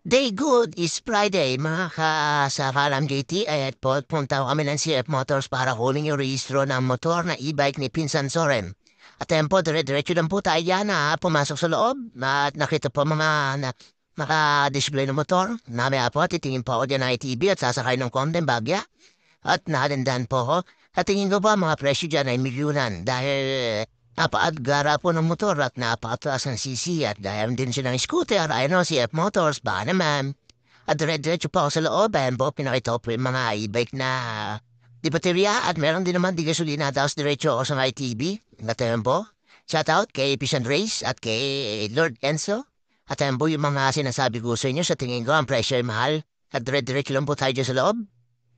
Day good is Friday, mga kasakalam JT at punta kami ng CF Motors para huling yung rehistro ng motor na e-bike ni Pinsan Soren. At tempo, dire-diretso lang po tayo yan pumasok sa loob at nakita po mga naka-display ng motor. Namaya po, titingin po ako dyan ng ITB at sasakay ng Condem Bagya. At nakadandan po ako. At tingin ko pa mga presyo dyan ay milyunan dahil napaadgara po ng motor at napakataas ng CC at dahil din siya ng scooter, ayun o, CF Motors, ba naman. At dire-diretso po ako sa loob, ayan po, pinakita ko po yung mga e-bike na di baterya at meron din naman di gasolina, tapos diretso ako sa ITB. At ayun po, shout out kay Pisan Race at kay Lord Enzo. At ayun po yung mga sinasabi ko sa inyo, sa tingin ko ang presyo ay mahal. At dire-diretso lang po tayo dyan sa loob.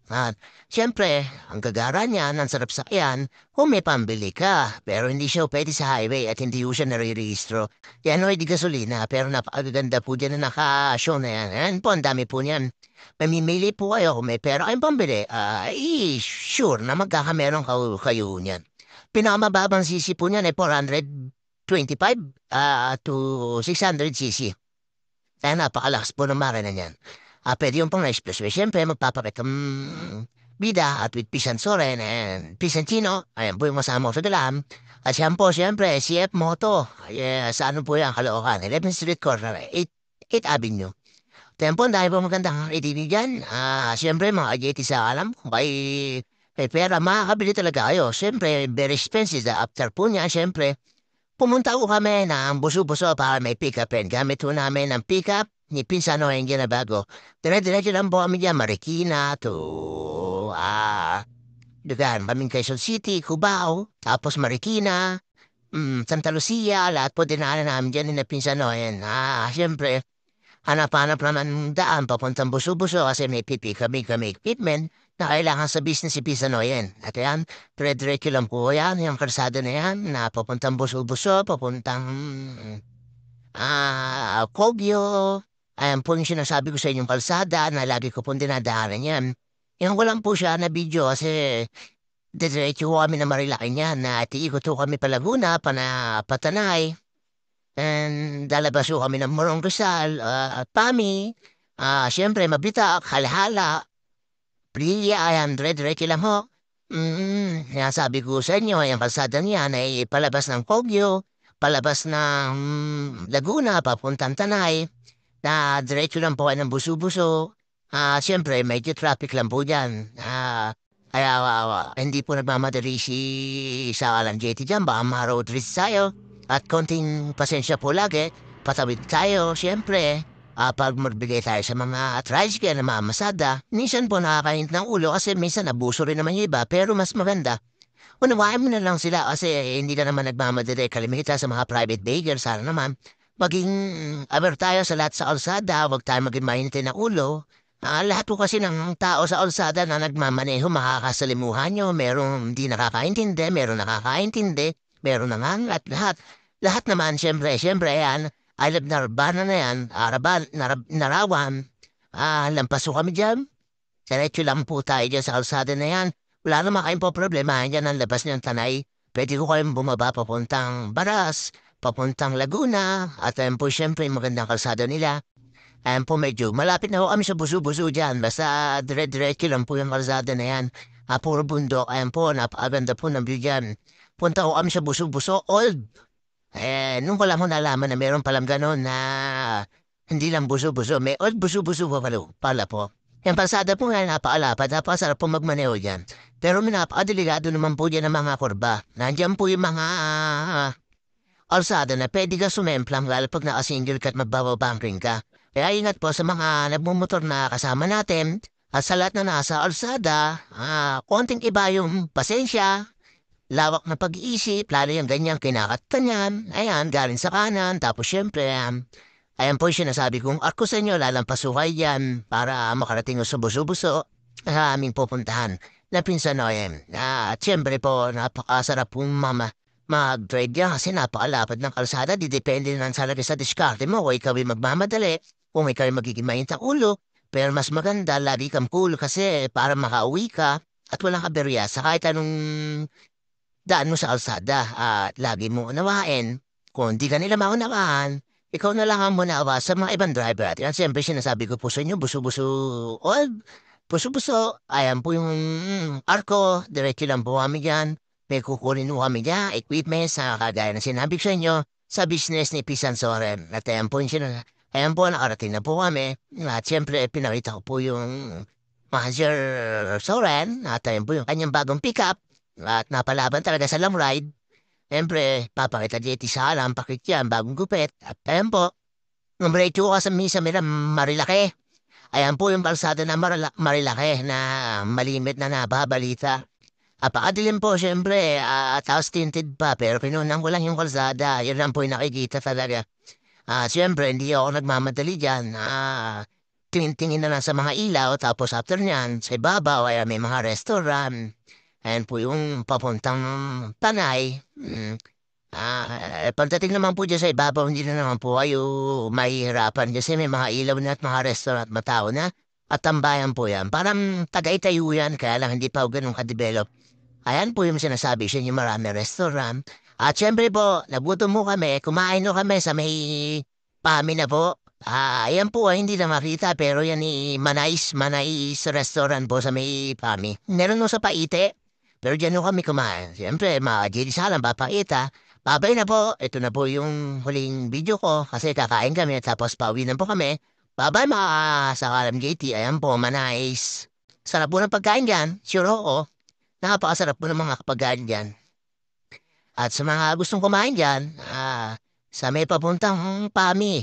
At siyempre, ang gagara niyan, ang sarap sakyan, kung may pambili ka. Pero hindi siya pwede sa highway at hindi siya nare-rehistro. Yan o, di gasolina, pero napakaganda po dyan na naka-show na yan. Yan po, ang dami po niyan. Mamimili po kayo kung may pera kayong pambili. Sure na magkakameron kayo niyan. Pinakamababang CC po niyan ay 425 to 600 cc. Kaya napakalakas po ng makina niyan. Puwede yung pang-expressway. Siyempre, magpapakitang bida at with Pisan Soren and Pisan Chino. Ayan po yung masama ko sa dalam. At siyan po, siyempre, CF Moto. Sa ano po yan, Caloocan. 11th Street Corner, 8th Avenue. Tempo, dahil po magandang ATV dyan. Siyempre, mga JT sa alam, kay pera, makakabili talaga kayo. Siyempre, very expensive. After po niya, siyempre, pumunta ko kami ng buso-buso para may pick-upin. Gamit po namin ang pick-up ni Pinsano yung ginabago. Dire-diretso lang po kami dyan, Marikina to, lugar, kaming Quezon City, Cubao, tapos Marikina, Santa Lucia, lahat po dinaanan namin dyan ni Pinsano. Siyempre, hanap-hanap naman ng daan papuntang buso-buso kasi may pipi kami equipment na kailangan sa business si Pisanoyen. At yan, dire-diretso lang po yan, yung karsada na yan, na papuntang buso-buso, papuntang Kogyo. Ayan po yung sinasabi ko sa inyong kalsada na lagi ko pong dinadaanan yan. Yung ko lang po siya na video kasi diretso ko kami na Marilaki niyan na iikot ko kami pa Laguna, Patanay. And lalabas ko kami ng Morong Rizal, Pami, siyempre Mabitak, Halhala, Priya, ayan, dire-diretso lang ho. Sabi ko sa inyo, yung kalsada niyan ay palabas ng Kogyo, palabas ng Laguna, papuntang Tanay, na diretso lang po kayo ng buso-buso. Siyempre, medyo traffic lang po dyan. Kaya hindi po nagmamadali sa Alan JT dyan, baka ma-road race tayo. At konting pasensya po lagi, patawid tayo, siyempre. Pag magbigay tayo sa mga tricycle na mamasada, minsan po nakakainit ng ulo kasi minsan abuso rin naman yung iba, pero mas maganda. Unawain mo na lang sila kasi hindi na naman nagmamadali kalimita sa mga private vehicle. Sana naman maging aware tayo sa lahat sa kalsada, huwag tayo maging mainitin ng ulo. Lahat po kasi ng tao sa kalsada na nagmamaneho makakasalimuhan nyo. Merong hindi nakakaintindi, merong nakakaintindi, meron na nga lahat. Lahat naman, siyempre yan. I love Narbana na yan, Narawan. Lampaso kami dyan. Diretso lang po tayo dyan sa kalsada na yan. Wala naman kayong po problema. Yan ang labas niyang Tanay. Pwede ko kayong bumaba papuntang Baras, papuntang Laguna. At ayun po siyempre magandang kalsada nila. Ayun po medyo malapit na ho kami sa buso-buso dyan. Basta dire-diretso lang po yung kalsada na yan. Puro bundok. Ayun po, napakaganda po ng view dyan. Punta ko kami sa buso-buso. Old. Nung ko lang ho nalaman na meron palang gano'n na hindi lang buso-buso. May old buso-buso pa pala po. Yung kalsada po nga napakalapad, napakasarap po magmaneho dyan. Pero may napakadelikado naman po dyan ng mga kurba. Nandiyan po yung mga kalsada na pwede ka sumemplang lalo pag naka-single ka at magbababanking ka. Kaya ingat po sa mga nagmumotor na kasama natin at sa lahat na nasa kalsada, konting iba yung pasensya, lawak na pag-iisip, lalo yung ganyang kinakata niyan. Ayan, galing sa kanan, tapos syempre, ayan po yung sinasabi kong ako sa inyo, lalampasukay yan para makarating sa buso-buso sa aming pupuntahan na Pinsanoyen. At siyempre po, napakasarap pong mag-drive yan kasi napakalapad ng kalsada. Di depende na talaga sa diskarte mo kung ikaw ay magmamadali, kung ikaw ay magiging mainit ang ulo. Pero mas maganda, lagi kang cool kasi para makauwi ka at walang kaberya sa kahit anong daan mo sa kalsada. At lagi mo unawain. Kung di ka nila maunawahan, ikaw na lang ang manawa sa mga ibang driver at yan siyempre sinasabi ko po sa inyo, buso-buso, oil, buso-buso, ayan po yung arko, diretso lang po kami dyan. May kukunin po kami dyan, equipment sa kagaya na sinabi ko sa inyo, sa business ni Pisan Soren. At ayan po yung ayan po, nakarating na po kami. At siyempre, pinakita ko po yung Manager Soren at ayan po yung kanyang bagong pickup at napalaban talaga sa long ride. Siyempre, papakita dito sa alam, pakit yan, bagong gupit. At ayan po, numrecho ko sa misa mila Marilaki. Ayan po yung kalsada na Marilaki na malimit na nababalita. Apakadilim po, siyempre, tapos tinted pa, pero pinunan ko lang yung kalsada. Yun lang po yung nakikita talaga. Siyempre, hindi ako nagmamadali dyan. Tingin na lang sa mga ilaw, tapos after nyan, sa ibabaw, ay may mga restaurant. Ayan po yung papuntang Tanay. Pagdating naman po dyan sa ibabaw, hindi na naman po kayo mahihirapan kasi may mga ilaw na at mga restaurant matao na at tambayan po yan. Parang tagay-tayo yan, kaya lang hindi pa ganun ka-develop. Ayan po yung sinasabi sa inyo, marami restaurant. At syempre po, nagutom mo kami, kumain no kami sa may pami na po. Ayan po, hindi na makita pero yan ni Manais restaurant po sa may pami. Meron no sa Paite, pero dyan no kami kumain. Siyempre, mga salam, papaita. Babay na po, ito na po yung huling video ko kasi kakain kami tapos pauwi na po kami. Bye-bye mga sa Kalam JT, ayan po, Manais. Sarap po ng pagkain dyan, sure oo. Napakasarap po ng mga pagkain dyan. At sa mga gustong kumain dyan, sa may papuntang Pami,